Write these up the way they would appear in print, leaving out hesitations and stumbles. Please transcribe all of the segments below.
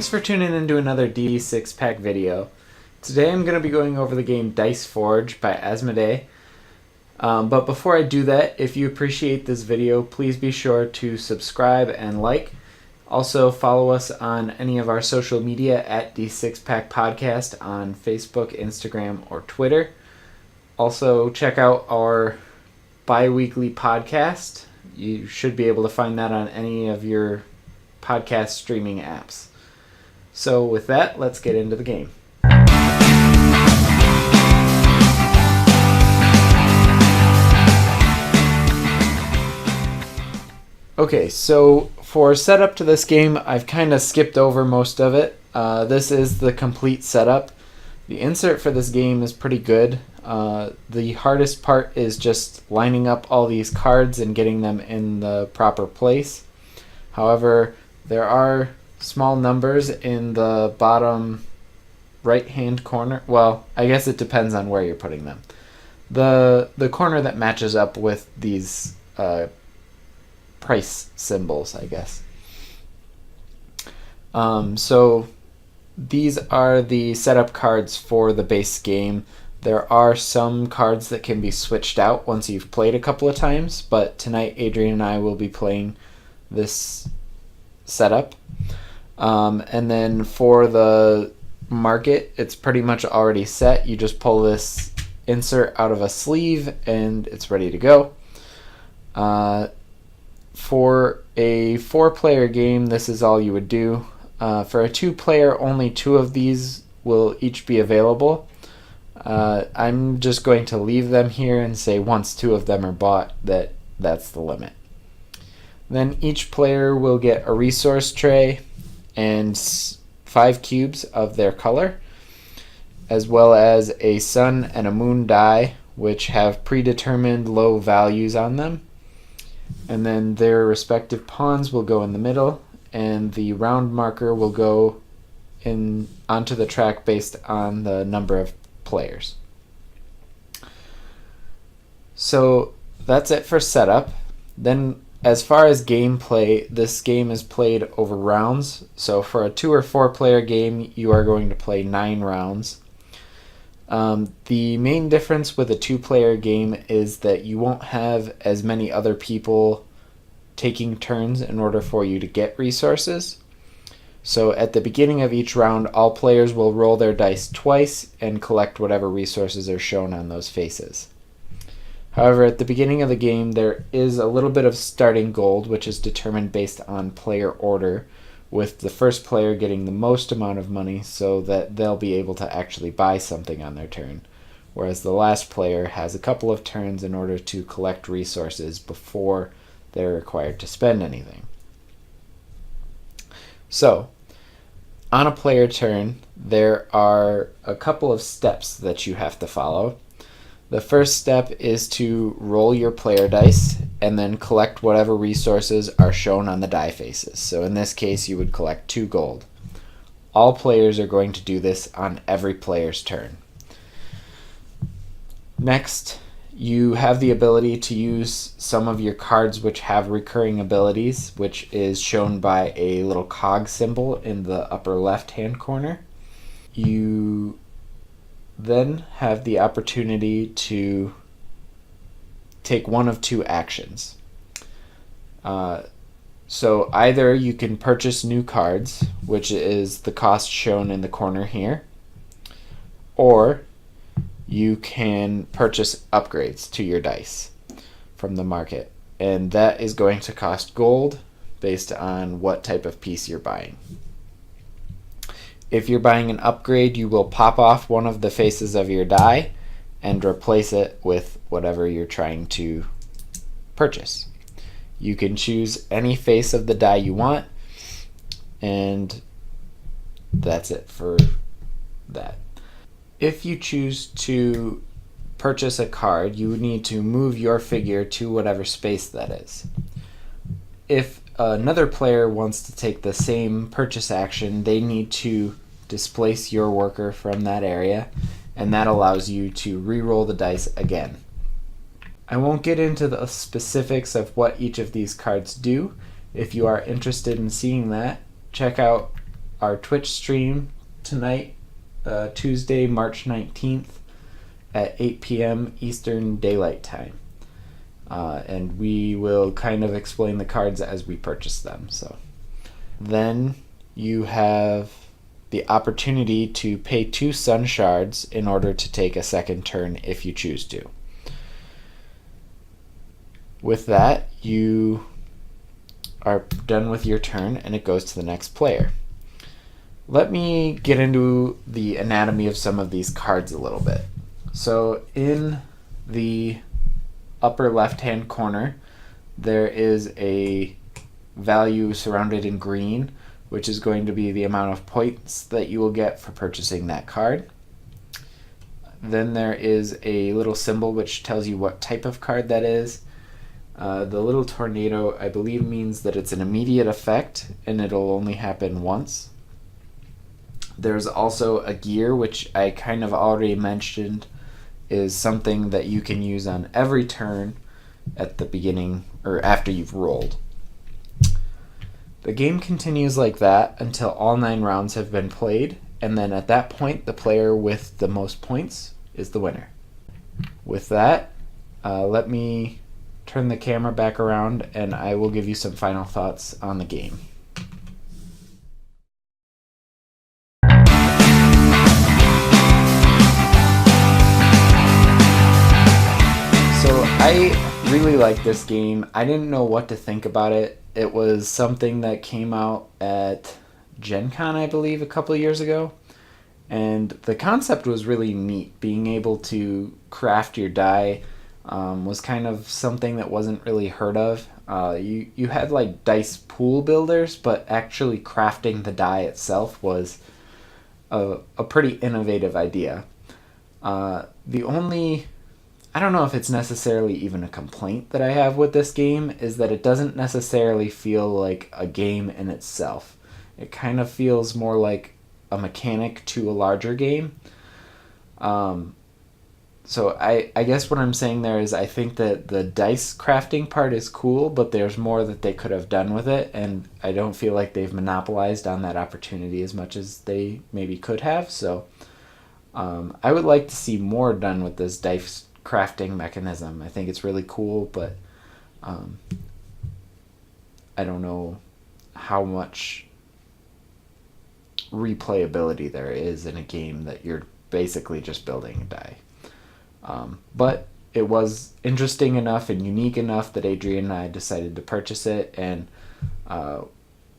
Thanks for tuning in to another D6 pack video. Today I'm going to be going over the game Dice Forge by Asmodee. But before I do that, if you appreciate this video, please be sure to subscribe and like. Also follow us on any of our social media at D6 Pack Podcast on Facebook, Instagram, or Twitter. Also check out our bi-weekly podcast. You should be able to find that on any of your podcast streaming apps. So with that, let's get into the game. Okay, so for setup to this game, I've kind of skipped over most of it. This is the complete setup. The insert for this game is pretty good. The hardest part is just lining up all these cards and getting them in the proper place. However, there are small numbers in the bottom right-hand corner. Well, I guess it depends on where you're putting them. The corner that matches up with these price symbols, I guess. So these are the setup cards for the base game. There are some cards that can be switched out once you've played a couple of times, but tonight Adrian and I will be playing this setup. And then for the market, it's pretty much already set. You just pull this insert out of a sleeve and it's ready to go. For a 4-player game, this is all you would do. For a 2-player, only 2 of these will each be available. I'm just going to leave them here and say once 2 of them are bought, that's the limit. Then each player will get a resource tray and 5 cubes of their color, as well as a sun and a moon die, which have predetermined low values on them. And then their respective pawns will go in the middle, and the round marker will go onto the track based on the number of players. So that's it for setup. Then as far as gameplay, this game is played over rounds. So for a 2 or 4 player game, you are going to play 9 rounds. The main difference with a 2-player game is that you won't have as many other people taking turns in order for you to get resources. So at the beginning of each round, all players will roll their dice twice and collect whatever resources are shown on those faces. However, at the beginning of the game, there is a little bit of starting gold, which is determined based on player order, with the first player getting the most amount of money so that they'll be able to actually buy something on their turn, whereas the last player has a couple of turns in order to collect resources before they're required to spend anything. So, on a player turn, there are a couple of steps that you have to follow. The first step is to roll your player dice and then collect whatever resources are shown on the die faces. So in this case, you would collect 2 gold. All players are going to do this on every player's turn. Next, you have the ability to use some of your cards which have recurring abilities, which is shown by a little cog symbol in the upper left-hand corner. You then have the opportunity to take one of 2 actions. So either you can purchase new cards, which is the cost shown in the corner here, or you can purchase upgrades to your dice from the market, and that is going to cost gold based on what type of piece you're buying. If you're buying an upgrade, you will pop off one of the faces of your die and replace it with whatever you're trying to purchase. You can choose any face of the die you want, and that's it for that. If you choose to purchase a card, you would need to move your figure to whatever space that is. If another player wants to take the same purchase action, they need to displace your worker from that area, and that allows you to re-roll the dice again. I won't get into the specifics of what each of these cards do. If you are interested in seeing that, check out our Twitch stream tonight, Tuesday, March 19th at 8 p.m. Eastern Daylight Time. And we will kind of explain the cards as we purchase them. So then you have the opportunity to pay 2 Sun Shards in order to take a second turn if you choose to. With that, you are done with your turn and it goes to the next player. Let me get into the anatomy of some of these cards a little bit. So in the upper left-hand corner, there is a value surrounded in green, which is going to be the amount of points that you will get for purchasing that card. Then there is a little symbol which tells you what type of card that is. The little tornado, I believe, means that it's an immediate effect and it'll only happen once. There's also a gear, which I kind of already mentioned, is something that you can use on every turn at the beginning or after you've rolled. The game continues like that until all 9 rounds have been played, and then at that point the player with the most points is the winner. With that, let me turn the camera back around and I will give you some final thoughts on the game. So I really like this game. I didn't know what to think about it. It was something that came out at Gen Con, I believe, a couple of years ago. And the concept was really neat. Being able to craft your die was kind of something that wasn't really heard of. You had like dice pool builders, but actually crafting the die itself was a pretty innovative idea. The only, I don't know if it's necessarily even a complaint that I have with this game, is that it doesn't necessarily feel like a game in itself. It kind of feels more like a mechanic to a larger game. So I guess what I'm saying there is I think that the dice crafting part is cool, but there's more that they could have done with it, and I don't feel like they've monopolized on that opportunity as much as they maybe could have. So I would like to see more done with this dice crafting mechanism. I think it's really cool, but I don't know how much replayability there is in a game that you're basically just building a die. But it was interesting enough and unique enough that Adrian and I decided to purchase it, and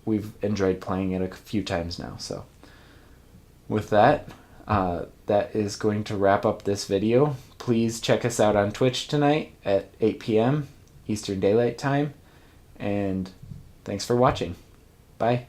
we've enjoyed playing it a few times now. So with that, that is going to wrap up this video. Please check us out on Twitch tonight at 8 p.m. Eastern Daylight Time, and thanks for watching. Bye.